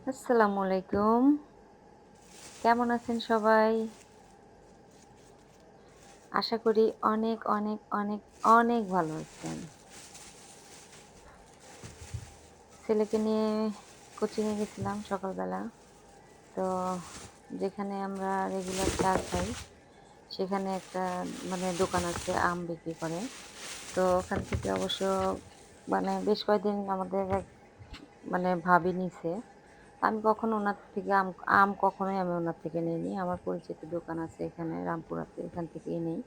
আসসালামু আলাইকুম। কেমন আছেন সবাই? আশা করি অনেক, অনেক, অনেক, অনেক ভালো আছেন। ছেলেকে নিয়ে কোচিংয়ে গেছিলাম সকালবেলা। তো যেখানে আমরা রেগুলার চা খাই, সেখানে একটা দোকান আছে আম বিক্রি করে। তো ওখান থেকে অবশ্য বেশ কয়েকদিন আমাদের এক ভাবি নিছে। আমি কখনো উনার থেকে আম কখনোই আমি উনার থেকে নেইনি। আমার পরিচিত দোকান আছে এখানে রামপুরাতে, এখান থেকেই নেই।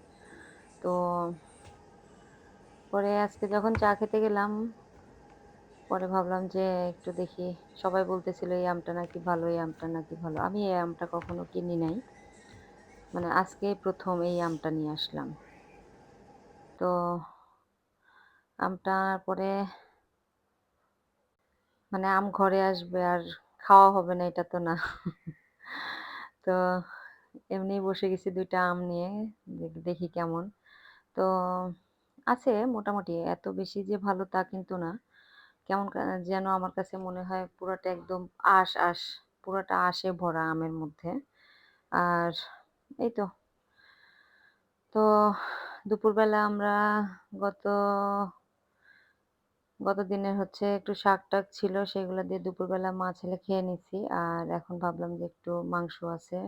তো পরে আজকে যখন চা খেতে গেলাম, পরে ভাবলাম যে একটু দেখি। সবাই বলতেছিল এই আমটা নাকি ভালো, এই আমটা নাকি ভালো। আমি এই আমটা কখনো কিনি নাই। আজকেই ১ম এই আমটা নিয়ে আসলাম। তো আমটা পরে আম ঘরে আসবে আর খাওয়া হবে না এটা তো না। তো এমনিই বসে গেছি ২ টা আম নিয়ে, দেখি কেমন। তো আছে মোটামুটি, এত বেশি যে ভালো তা কিন্তু না। কেমন যেন আমার কাছে মনে হয় পুরাটা একদম আঁশ, পুরাটা আঁশে ভরা আমের মধ্যে। আর এই তো। তো দুপুরবেলা আমরা গত গত দিনের একটু শাক-টাক ছিল, সেগুলা দিয়ে দুপুরবেলা মা ছেলে খেয়ে নিছি। আর এখন ভাবলাম যে একটু মাংস আছে।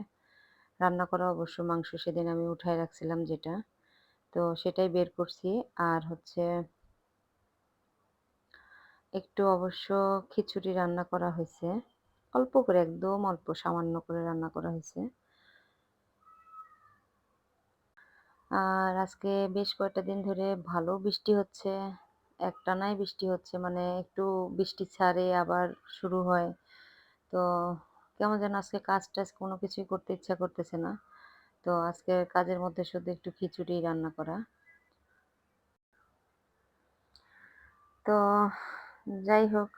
রান্না করা অবশ্য মাংস সেদিন আমি উঠায় রাখছিলাম যেটা। তো সেটাই বের করছি। আর একটু অবশ্য খিচুড়ি রান্না করা হইছে। অল্প করে, একদম অল্প সামান্য করে রান্না করা হইছে। আর আজকে বেশ কয়েকটা দিন ধরে ভালো বৃষ্টি হচ্ছে। একটানাই বৃষ্টি হচ্ছে। একটু বৃষ্টি ছাড়ে আবার শুরু হয়। তো কেমন যেন আজকে কাজ-টাজ কোনো কিছুই করতে ইচ্ছা করতেছে না। তো আজকে কাজের মধ্যে শুধু একটু খিচুড়ি রান্না করা। তো যাই হোক,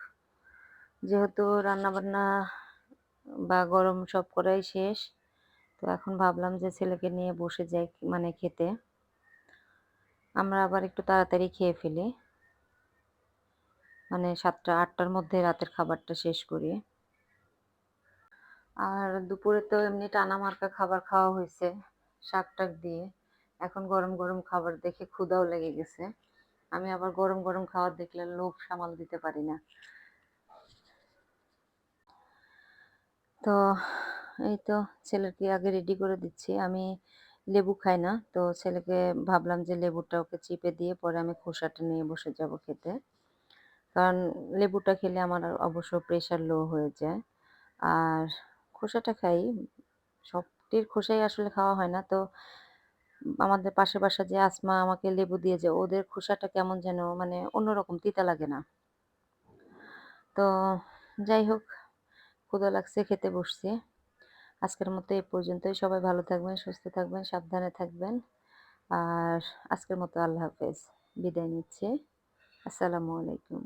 যেহেতু রান্নাবান্না বা গরম সব করাই শেষ। তো এখন ভাবলাম যে ছেলেকে নিয়ে বসে যাই খেতে। আমরা আবার একটু তাড়াতাড়ি খেয়ে ফেলি। ৭টা-৮টার মধ্যে রাতের খাবারটা শেষ করি। আর দুপুরে তো এমনি টানা মার্কা খাবার খাওয়া হইছে, শাক-টাক দিয়ে। এখন গরম, গরম খাবার দেখে ক্ষুধাও লেগে গেছে। আমি আবার গরম, গরম খাবার দেখলে লোভ সামাল দিতে পারি না। তো এই তো ছেলেকে আগে রেডি করে দিচ্ছি। আমি লেবু খাই না। তো ছেলেকে ভাবলাম যে লেবুটা ওকে চিপে দিয়ে পরে আমি খোসাটা নিয়ে বসে যাব খেতে। কারণ লেবুটা খেলে আমার অবশ্য প্রেশার লো হয়ে যায়। আর খোসাটা খাই। সবটির খোসাই আসলে খাওয়া হয় না। তো আমাদের পাশের বাসার যে আসমা আমাকে লেবু দিয়ে যায়, ওদের খোসাটা কেমন যেন অন্যরকম, তিতা লাগে না। তো যাই হোক, ক্ষুধা লাগছে, খেতে বসছি। আজকের মতো এ পর্যন্তই। সবাই ভালো থাকবেন, সুস্থ থাকবেন, সাবধানে থাকবেন। আর আজকের মতো আল্লাহ হাফেজ। বিদায় নিচ্ছি। আসসালামু আলাইকুম।